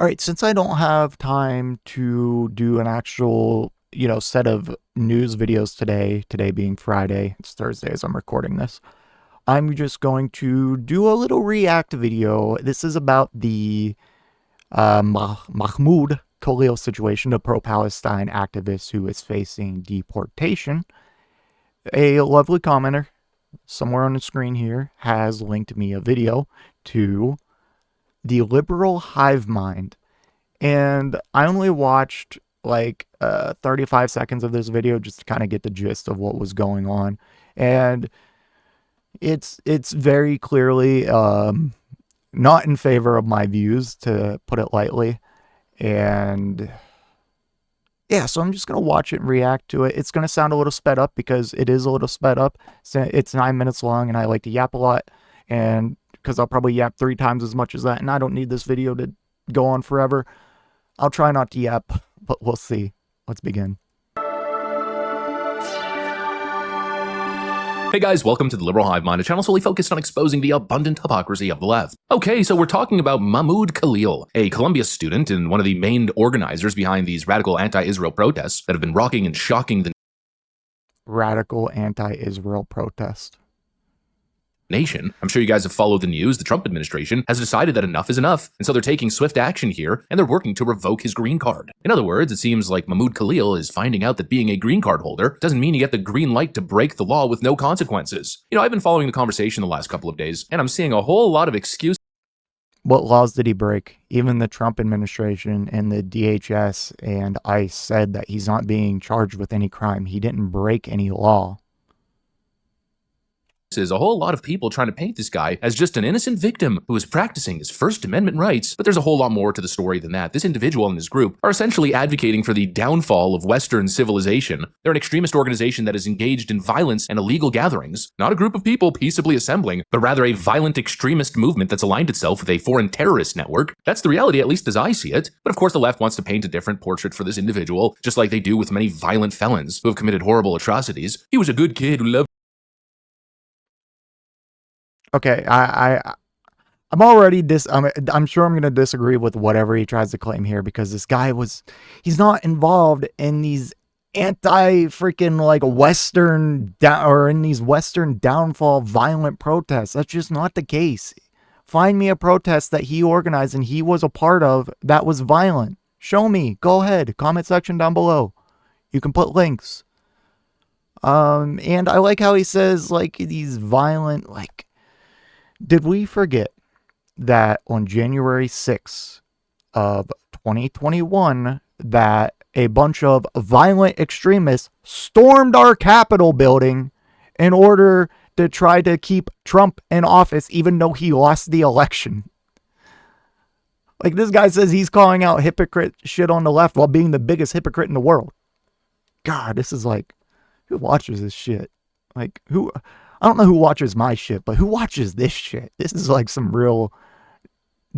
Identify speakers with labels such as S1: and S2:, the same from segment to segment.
S1: All right, since I don't have time to do an actual, set of news videos today being Friday, it's Thursday as I'm recording this, I'm just going to do a little react video. This is about the Mahmoud Khalil situation, a pro-Palestine activist who is facing deportation. A lovely commenter somewhere on the screen here has linked me a video to the liberal hive mind. And I only watched like 35 seconds of this video just to kind of get the gist of what was going on. And it's very clearly not in favor of my views, to put it lightly. And yeah, so I'm just going to watch it and react to it. It's going to sound a little sped up because it is a little sped up. It's 9 minutes long and I like to yap a lot. And because I'll probably yap 3 times as much as that. And I don't need this video to go on forever. I'll try not to yap, but we'll see. Let's begin.
S2: Hey guys, welcome to the Liberal Hive Mind, a channel solely focused on exposing the abundant hypocrisy of the left. Okay, so we're talking about Mahmoud Khalil, a Columbia student and one of the main organizers behind these radical anti-Israel protests that have been rocking and shocking the
S1: Radical anti-Israel protest.
S2: nation. I'm sure you guys have followed the news. The Trump administration has decided that enough is enough, and so they're taking swift action here, and they're working to revoke his green card. In other words, it seems like Mahmoud Khalil is finding out that being a green card holder doesn't mean you get the green light to break the law with no consequences. You know, I've been following the conversation the last couple of days, and I'm seeing a whole lot of excuses.
S1: What laws did he break? Even the Trump administration and the DHS and ICE said that he's not being charged with any crime. He didn't break any law.
S2: Is a whole lot of people trying to paint this guy as just an innocent victim who is practicing his First Amendment rights, but there's a whole lot more to the story than that. This individual and his group are essentially advocating for the downfall of Western civilization. They're an extremist organization that is engaged in violence and illegal gatherings, not a group of people peaceably assembling, but rather a violent extremist movement that's aligned itself with a foreign terrorist network. That's the reality, at least as I see it. But of course, the left wants to paint a different portrait for this individual, just like they do with many violent felons who have committed horrible atrocities. He was a good kid who loved.
S1: Okay, I'm already I'm sure I'm going to disagree with whatever he tries to claim here, because this guy he's not involved in these anti-freaking like in these Western downfall violent protests. That's just not the case. Find me a protest that he organized and he was a part of that was violent. Show me. Go ahead. Comment section down below. You can put links. And I like how he says like these violent, like, did we forget that on January 6th of 2021 that a bunch of violent extremists stormed our Capitol building in order to try to keep Trump in office even though he lost the election? Like, this guy says he's calling out hypocrite shit on the left while being the biggest hypocrite in the world. God, this is like, who watches this shit? Like, who... I don't know who watches my shit, but who watches this shit? This is like some real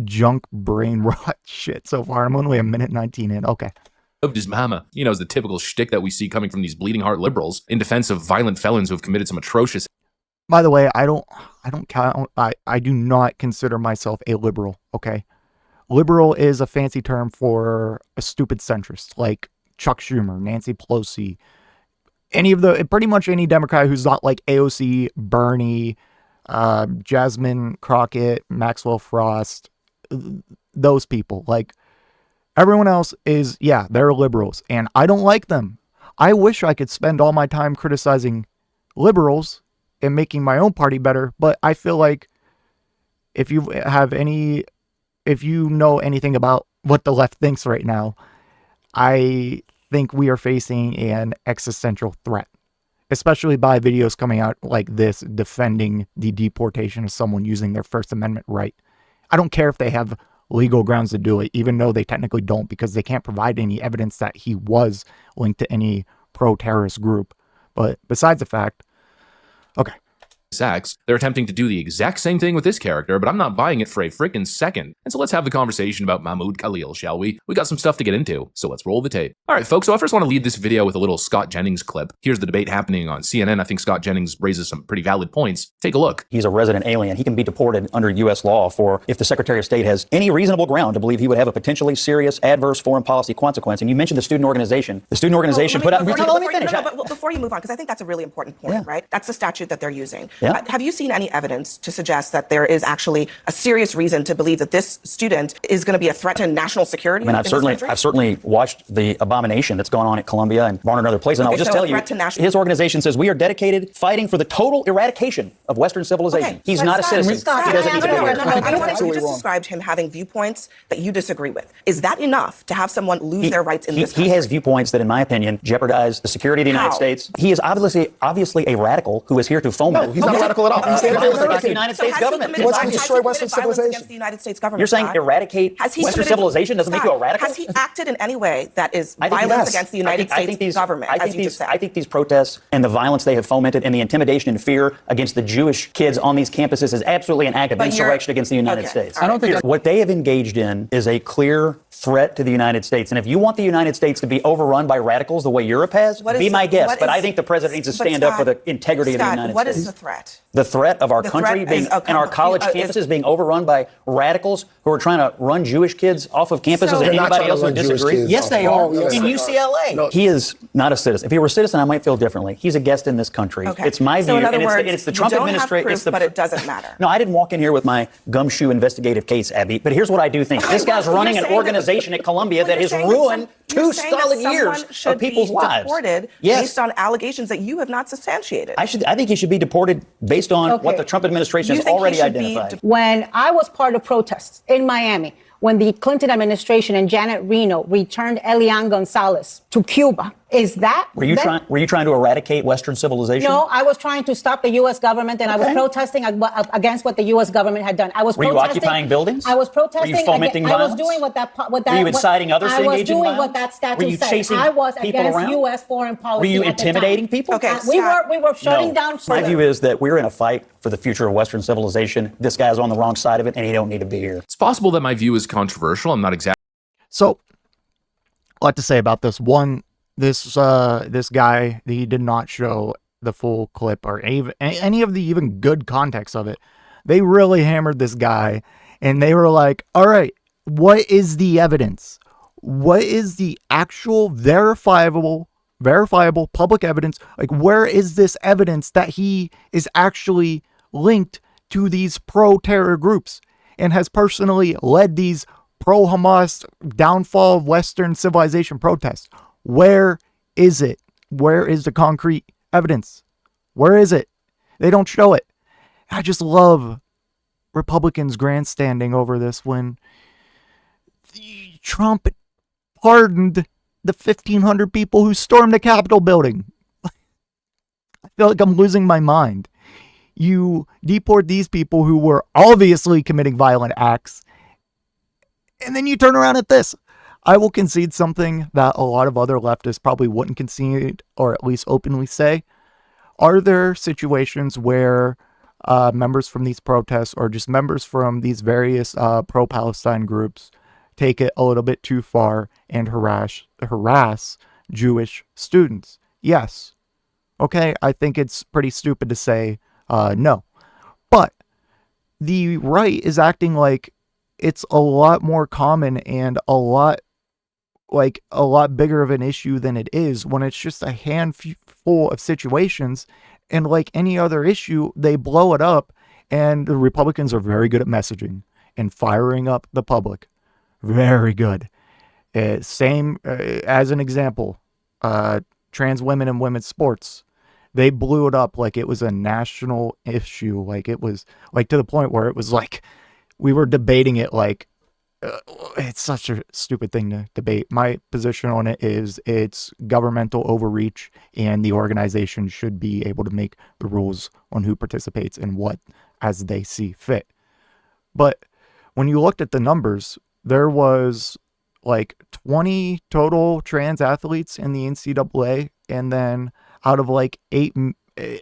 S1: junk brain rot shit so far. I'm only a minute 19 in. Okay.
S2: Loved his mama. You know, is the typical shtick that we see coming from these bleeding heart liberals in defense of violent felons who have committed some atrocious.
S1: By the way, I do not consider myself a liberal, okay? Liberal is a fancy term for a stupid centrist, like Chuck Schumer, Nancy Pelosi, pretty much any Democrat who's not like AOC, Bernie, Jasmine Crockett, Maxwell Frost, those people. Like, everyone else is, yeah, they're liberals, and I don't like them. I wish I could spend all my time criticizing liberals and making my own party better, but I feel like if you know anything about what the left thinks right now, I think we are facing an existential threat, especially by videos coming out like this defending the deportation of someone using their First Amendment right. I don't care if they have legal grounds to do it, even though they technically don't, because they can't provide any evidence that he was linked to any pro-terrorist group. But besides the fact, okay.
S2: sex. They're attempting to do the exact same thing with this character, but I'm not buying it for a frickin' second. And so let's have the conversation about Mahmoud Khalil, shall we? We got some stuff to get into, so let's roll the tape. Alright folks, so I first want to lead this video with a little Scott Jennings clip. Here's the debate happening on CNN. I think Scott Jennings raises some pretty valid points. Take a look.
S3: He's a resident alien. He can be deported under U.S. law for if the Secretary of State has any reasonable ground to believe he would have a potentially serious adverse foreign policy consequence. And you mentioned the student organization. The student organization put out... Let me finish.
S4: But before you move on, because I think that's a really important point, right? That's the statute that they're using.
S3: Yeah.
S4: Have you seen any evidence to suggest that there is actually a serious reason to believe that this student is going to be a threat to national security?
S3: I mean, I've certainly watched the abomination that's gone on at Columbia and Barnard and other places. And I'll just tell you, his organization says we are dedicated fighting for the total eradication of Western civilization. He's not a citizen. He doesn't need to be here.
S4: You just described him having viewpoints that you disagree with. Is that enough to have someone lose their rights in this country?
S3: He has viewpoints that, in my opinion, jeopardize the security of the United States. He is obviously a radical who is here to foment.
S5: No, he's not radical at all.
S3: He's against the United States government.
S5: He wants to destroy Western civilization.
S4: Against the United States government.
S3: You're saying eradicate Western civilization doesn't make you a radical?
S4: Has he acted in any way that is violence against the United States government, as you just said?
S3: I think these protests and the violence they have fomented and the intimidation and fear against the Jewish kids on these campuses is absolutely an act of insurrection against the United States.
S5: I don't think
S3: what they have engaged in is a clear threat to the United States. And if you want the United States to be overrun by radicals the way Europe has, be my guest. But I think the president needs to stand up for the integrity of the United States.
S4: What is the threat?
S3: The threat of our country being, and our college campuses being overrun by radicals who are trying to run Jewish kids off of campuses and anybody else who disagree. Yes, they are. In UCLA. No. He is not a citizen. If he were a citizen, I might feel differently. He's a guest in this country. It's my view.
S4: So in other words,
S3: it's the Trump administration.
S4: But it doesn't matter.
S3: No, I didn't walk in here with my gumshoe investigative case, Abby. But here's what I do think. This guy's running an organization at Columbia that has ruined 2 solid years of people's lives.
S4: Deported based on allegations that you have not substantiated.
S3: I think he should be deported based on what the Trump administration has already identified.
S6: When I was part of protests in Miami, when the Clinton administration and Janet Reno returned Elian Gonzalez to Cuba, is that...
S3: Were you trying to eradicate Western civilization?
S6: No, I was trying to stop the U.S. government, and I was protesting against what the U.S. government had done.
S3: Were you occupying buildings?
S6: I was protesting.
S3: Were you fomenting violence?
S6: I was doing what that...
S3: Were you inciting others to engage in violence?
S6: I was doing what that statute said.
S3: Were you chasing
S6: I was
S3: people
S6: against
S3: around?
S6: U.S. foreign policy.
S3: Were you intimidating people?
S4: Okay,
S6: we were shutting down...
S3: My view is that we're in a fight for the future of Western civilization. This guy's on the wrong side of it, and he don't need to be here.
S2: It's possible that my view is controversial. I'm not exactly...
S1: So, a lot to say about this. One, this guy, he did not show the full clip or any of the even good context of it. They really hammered this guy, and they were like, all right, what is the evidence? What is the actual verifiable public evidence? Like, where is this evidence that he is actually linked to these pro-terror groups and has personally led these pro-Hamas downfall of Western civilization protests? Where is it? Where is the concrete evidence? Where is it? They don't show it. I just love Republicans grandstanding over this when Trump pardoned the 1,500 people who stormed the Capitol building. I feel like I'm losing my mind. You deport these people who were obviously committing violent acts, and then you turn around at this. I will concede something that a lot of other leftists probably wouldn't concede, or at least openly say. Are there situations where members from these protests or just members from these various pro-Palestine groups take it a little bit too far and harass Jewish students? Yes. Okay, I think it's pretty stupid to say no. But the right is acting like it's a lot more common and a lot bigger of an issue than it is, when it's just a handful of situations, and like any other issue, they blow it up. And the Republicans are very good at messaging and firing up the public. Very good. Same as an example, trans women in women's sports. They blew it up like it was a national issue. Like it was like to the point where it was like we were debating it like it's such a stupid thing to debate. My position on it is it's governmental overreach, and the organization should be able to make the rules on who participates and what as they see fit. But when you looked at the numbers, there was like 20 total trans athletes in the NCAA, and then out of like 8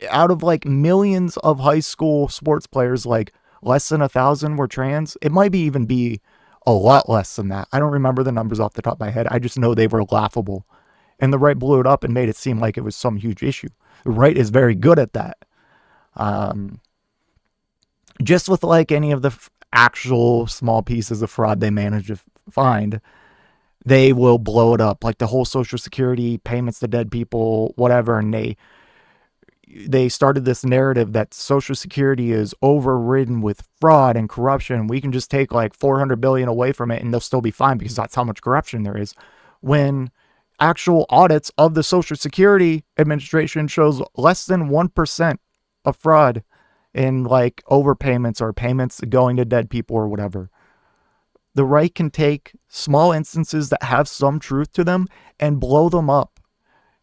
S1: out of like millions of high school sports players, like less than 1,000 were trans. It might even be a lot less than that. I don't remember the numbers off the top of my head. I just know they were laughable. And the right blew it up and made it seem like it was some huge issue. The right is very good at that. Just with like any of the actual small pieces of fraud they manage to find, they will blow it up. Like the whole Social Security payments to dead people, whatever. And they started this narrative that Social Security is overridden with fraud and corruption. We can just take like 400 billion away from it and they'll still be fine because that's how much corruption there is. When actual audits of the Social Security Administration shows less than 1% of fraud in like overpayments or payments going to dead people or whatever. The right can take small instances that have some truth to them and blow them up.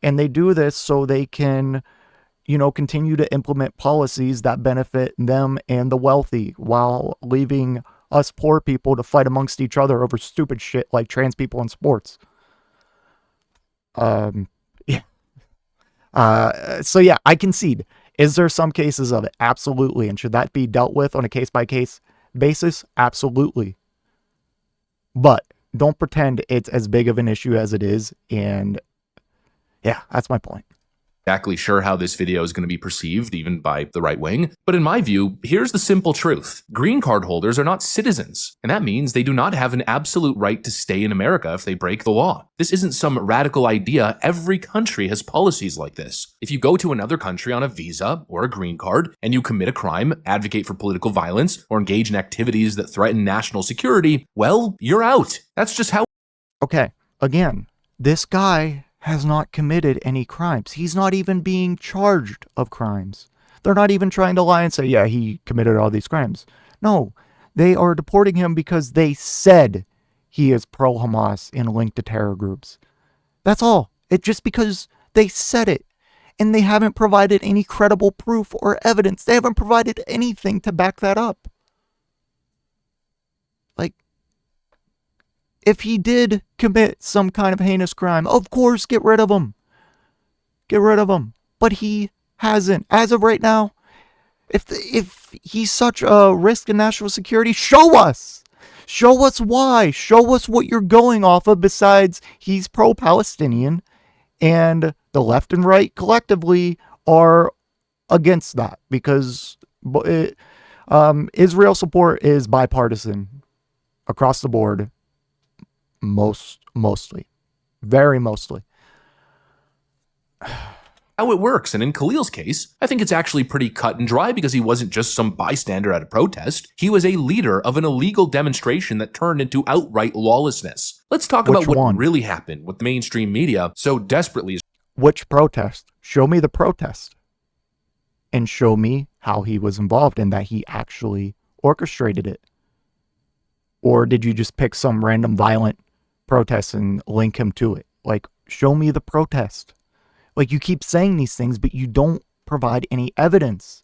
S1: And they do this so they can, continue to implement policies that benefit them and the wealthy while leaving us poor people to fight amongst each other over stupid shit like trans people in sports. Yeah. So yeah, I concede. Is there some cases of it? Absolutely. And should that be dealt with on a case-by-case basis? Absolutely. But don't pretend it's as big of an issue as it is. And yeah, that's my point.
S2: Exactly sure how this video is going to be perceived, even by the right wing. But in my view, here's the simple truth. Green card holders are not citizens, and that means they do not have an absolute right to stay in America if they break the law. This isn't some radical idea. Every country has policies like this. If you go to another country on a visa or a green card and you commit a crime, advocate for political violence, or engage in activities that threaten national security, well, you're out. That's just how.
S1: Okay, again, this guy has not committed any crimes. He's not even being charged of crimes. They're not even trying to lie and say, yeah, he committed all these crimes. No, they are deporting him because they said he is pro-Hamas and linked to terror groups. That's all. It's just because they said it. And they haven't provided any credible proof or evidence. They haven't provided anything to back that up. Like, if he did commit some kind of heinous crime, of course, get rid of him. Get rid of him. But he hasn't. As of right now, if he's such a risk to national security, show us. Show us why. Show us what you're going off of besides he's pro-Palestinian and the left and right collectively are against that because Israel support is bipartisan across the board. Mostly. Very mostly.
S2: How it works, and in Khalil's case, I think it's actually pretty cut and dry because he wasn't just some bystander at a protest. He was a leader of an illegal demonstration that turned into outright lawlessness. Let's talk about what really happened, what the mainstream media so desperately is.
S1: Which protest? Show me the protest. And show me how he was involved and that he actually orchestrated it. Or did you just pick some random violent protest and link him to it? Like, show me the protest. Like, you keep saying these things, but you don't provide any evidence.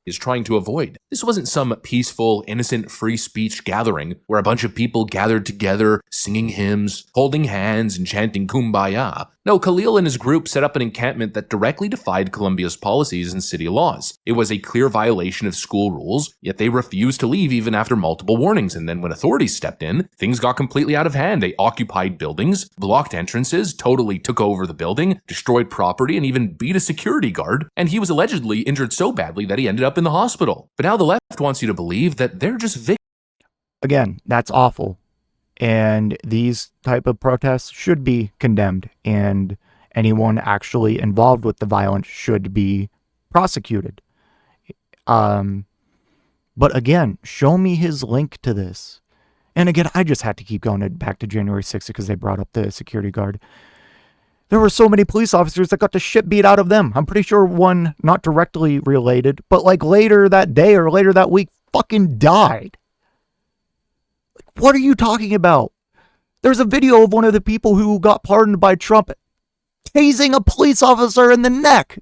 S2: Is trying to avoid. This wasn't some peaceful, innocent, free speech gathering where a bunch of people gathered together, singing hymns, holding hands, and chanting Kumbaya. No, Khalil and his group set up an encampment that directly defied Colombia's policies and city laws. It was a clear violation of school rules, yet they refused to leave even after multiple warnings, and then when authorities stepped in, things got completely out of hand. They occupied buildings, blocked entrances, totally took over the building, destroyed property, and even beat a security guard, and he was allegedly injured so badly that he ended up in the hospital. But now the left wants you to believe that they're just victims.
S1: Again, that's awful. And these type of protests should be condemned, and anyone actually involved with the violence should be prosecuted. But again, show me his link to this. And again, I just had to keep going back to January 6th because they brought up the security guard. There were so many police officers that got the shit beat out of them. I'm pretty sure one, not directly related, but like later that day or later that week, fucking died. What are you talking about? There's a video of one of the people who got pardoned by Trump tasing a police officer in the neck.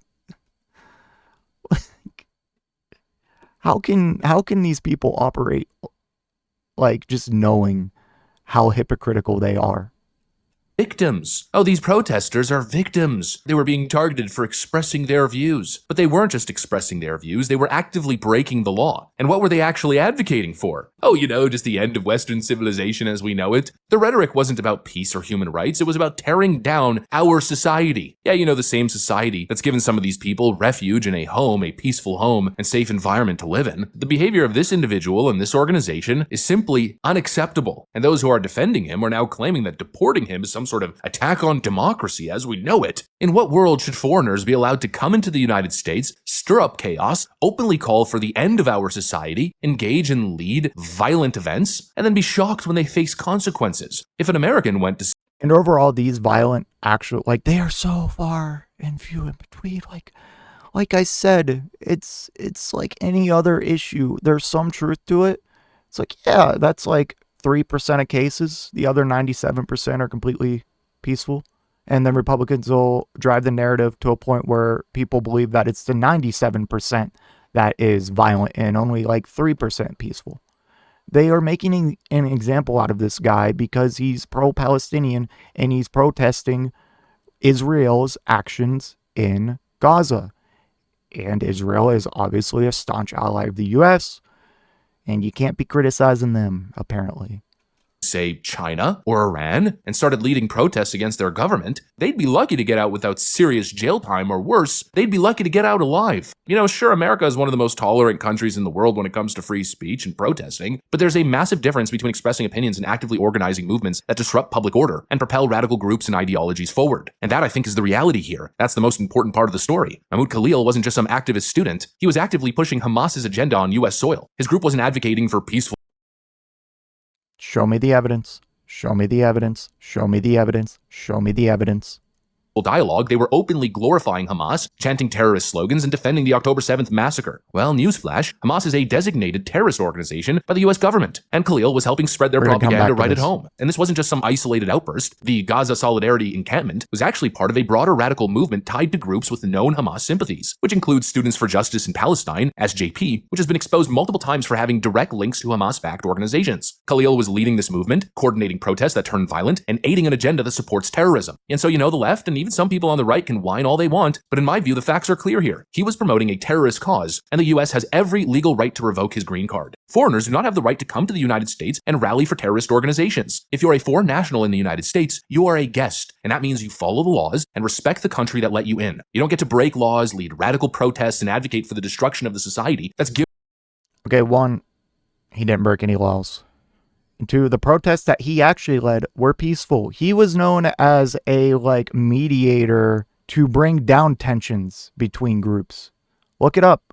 S1: How can these people operate like just knowing how hypocritical they are?
S2: victims. Oh, these protesters are victims. They were being targeted for expressing their views. But they weren't just expressing their views, they were actively breaking the law. And what were they actually advocating for? Oh, just the end of Western civilization as we know it. The rhetoric wasn't about peace or human rights, it was about tearing down our society. Yeah, the same society that's given some of these people refuge in a home, a peaceful home, and safe environment to live in. The behavior of this individual and this organization is simply unacceptable. And those who are defending him are now claiming that deporting him is some sort of attack on democracy as we know it. In what world should foreigners be allowed to come into the United States, stir up chaos, openly call for the end of our society, engage and lead violent events, and then be shocked when they face consequences? If an American went to
S1: And overall, these violent they are so far and few in between. Like I said, it's like any other issue. There's some truth to it. It's like, yeah, that's like 3% of cases. The other 97% are completely peaceful. And then Republicans will drive the narrative to a point where people believe that it's the 97% that is violent and only like 3% peaceful. They are making an example out of this guy because he's pro-Palestinian and he's protesting Israel's actions in Gaza. And Israel is obviously a staunch ally of the U.S., and you can't be criticizing them, apparently.
S2: say China or Iran and started leading protests against their government, they'd be lucky to get out without serious jail time, or worse, they'd be lucky to get out alive. Sure, America is one of the most tolerant countries in the world when it comes to free speech and protesting, but there's a massive difference between expressing opinions and actively organizing movements that disrupt public order and propel radical groups and ideologies forward. And that, I think, is the reality here. That's the most important part of the story. Mahmoud Khalil wasn't just some activist student. He was actively pushing Hamas's agenda on U.S. soil. His group wasn't advocating for peaceful.
S1: Show me the evidence. Show me the evidence. Show me the evidence. Show me the evidence.
S2: Dialogue, they were openly glorifying Hamas, chanting terrorist slogans, and defending the October 7th massacre. Well, newsflash, Hamas is a designated terrorist organization by the US government, and Khalil was helping spread their propaganda right at home. And this wasn't just some isolated outburst. The Gaza Solidarity Encampment was actually part of a broader radical movement tied to groups with known Hamas sympathies, which includes Students for Justice in Palestine, SJP, which has been exposed multiple times for having direct links to Hamas-backed organizations. Khalil was leading this movement, coordinating protests that turned violent, and aiding an agenda that supports terrorism. And so, the left and even some people on the right can whine all they want, but in my view, the facts are clear here. He was promoting a terrorist cause, and the US has every legal right to revoke his green card. Foreigners do not have the right to come to the United States and rally for terrorist organizations. If you're a foreign national in the United States, you are a guest, and that means you follow the laws and respect the country that let you in. You don't get to break laws, lead radical protests, and advocate for the destruction of the society that's given.
S1: Okay, one, he didn't break any laws. And two, the protests that he actually led were peaceful. He was known as a mediator to bring down tensions between groups. Look it up.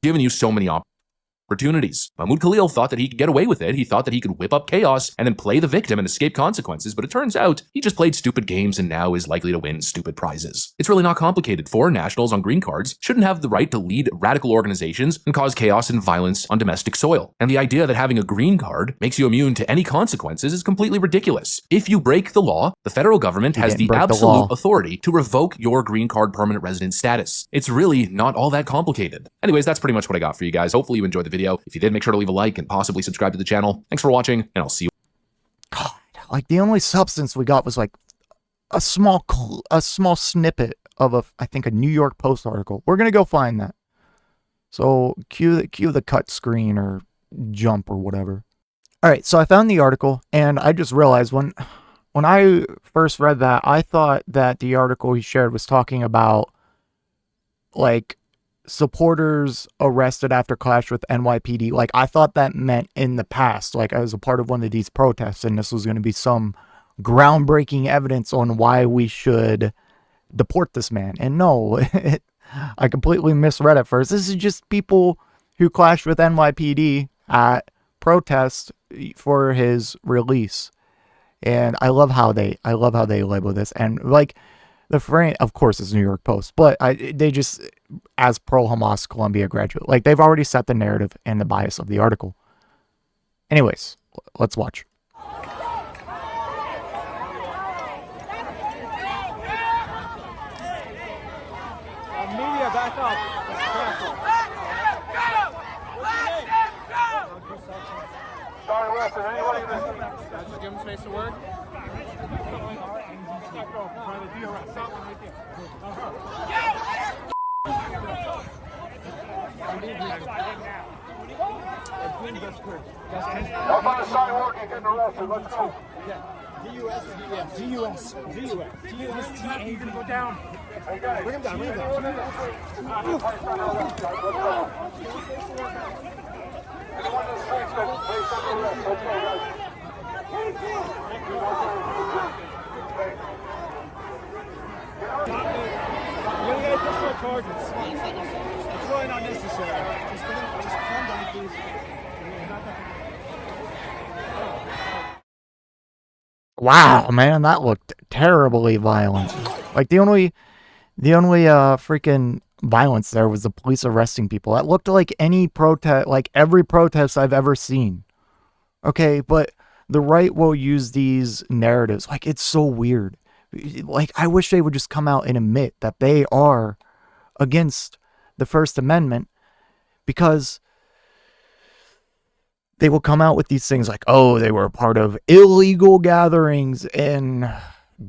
S2: Given you so many opportunities. Mahmoud Khalil thought that he could get away with it. He thought that he could whip up chaos and then play the victim and escape consequences, but it turns out he just played stupid games and now is likely to win stupid prizes. It's really not complicated. Foreign nationals on green cards shouldn't have the right to lead radical organizations and cause chaos and violence on domestic soil. And the idea that having a green card makes you immune to any consequences is completely ridiculous. If you break the law, the federal government has the absolute authority to revoke your green card permanent resident status. It's really not all that complicated. Anyways, that's pretty much what I got for you guys. Hopefully you enjoyed the video. If you did, make sure to leave a like and possibly subscribe to the channel. Thanks for watching, and I'll see you.
S1: God, the only substance we got was a small snippet of I think a New York Post article. We're gonna go find that. So cue the cut screen or jump or whatever. All right, so I found the article, and I just realized when I first read that, I thought that the article he shared was talking about supporters arrested after clash with NYPD. I thought that meant in the past, I was a part of one of these protests, and this was going to be some groundbreaking evidence on why we should deport this man. And no, I completely misread it first. This is just people who clashed with NYPD at protests for his release. And I love how they label this. And the frame, of course, is New York Post, but they just, as pro-Hamas Columbia graduate, they've already set the narrative and the bias of the article. Anyways, let's watch.
S7: Media, back up.
S5: Sorry,
S7: Give him space to work.
S5: Up on the sidewalk and getting arrested. Let's go.
S7: DUS or DUS? DUS. DUS. DUS. You're gonna go down. Bring him down. Bring him down.
S5: Anyone in the streets that place under arrest. Let's go, guys.
S7: You're gonna get additional charges. It's really not necessary. Just calm down, please.
S1: Wow, man, that looked terribly violent. Like the only freaking violence there was the police arresting people. That looked like any protest, like every protest I've ever seen. Okay, but the right will use these narratives. Like, it's so weird. Like, I wish they would just come out and admit that they are against the First Amendment, because they will come out with these things like, oh, they were a part of illegal gatherings and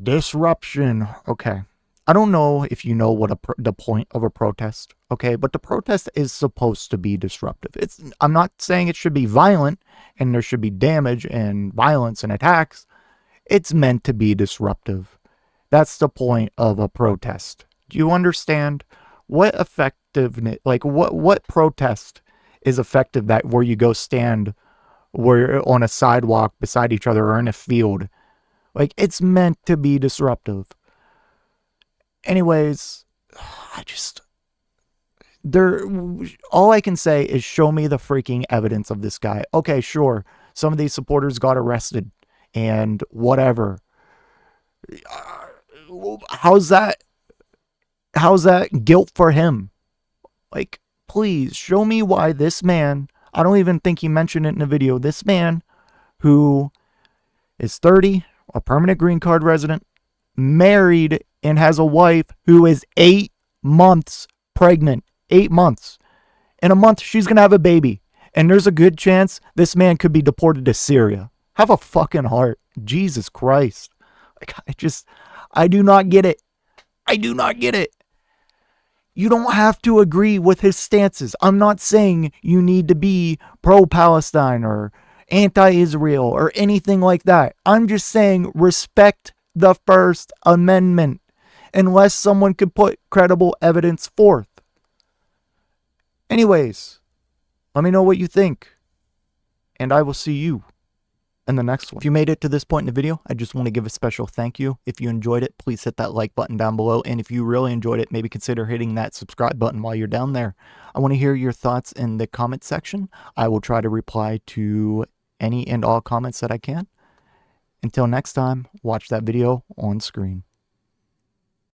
S1: disruption. Okay. I don't know if you know what the point of a protest, okay? But the protest is supposed to be disruptive. I'm not saying it should be violent and there should be damage and violence and attacks. It's meant to be disruptive. That's the point of a protest. Do you understand? What effectiveness, like what protest is effective that where you go stand where on a sidewalk beside each other or in a field? Like, it's meant to be disruptive. Anyways, all I can say is show me the freaking evidence of this guy. Okay, sure, some of these supporters got arrested and whatever. How's that guilt for him? Like, please show me why this man, I don't even think he mentioned it in the video, this man who is 30, a permanent green card resident, married, and has a wife who is 8 months pregnant. 8 months. In a month, she's going to have a baby. And there's a good chance this man could be deported to Syria. Have a fucking heart. Jesus Christ. Like, I do not get it. I do not get it. You don't have to agree with his stances. I'm not saying you need to be pro-Palestine or anti-Israel or anything like that. I'm just saying respect the First Amendment unless someone could put credible evidence forth. Anyways, let me know what you think, and I will see you in the next one. If you made it to this point in the video, I just want to give a special thank you. If you enjoyed it, please hit that like button down below, and if you really enjoyed it, maybe consider hitting that subscribe button while you're down there. I want to hear your thoughts in the comment section. I will try to reply to any and all comments that I can. Until next time, watch that video on screen.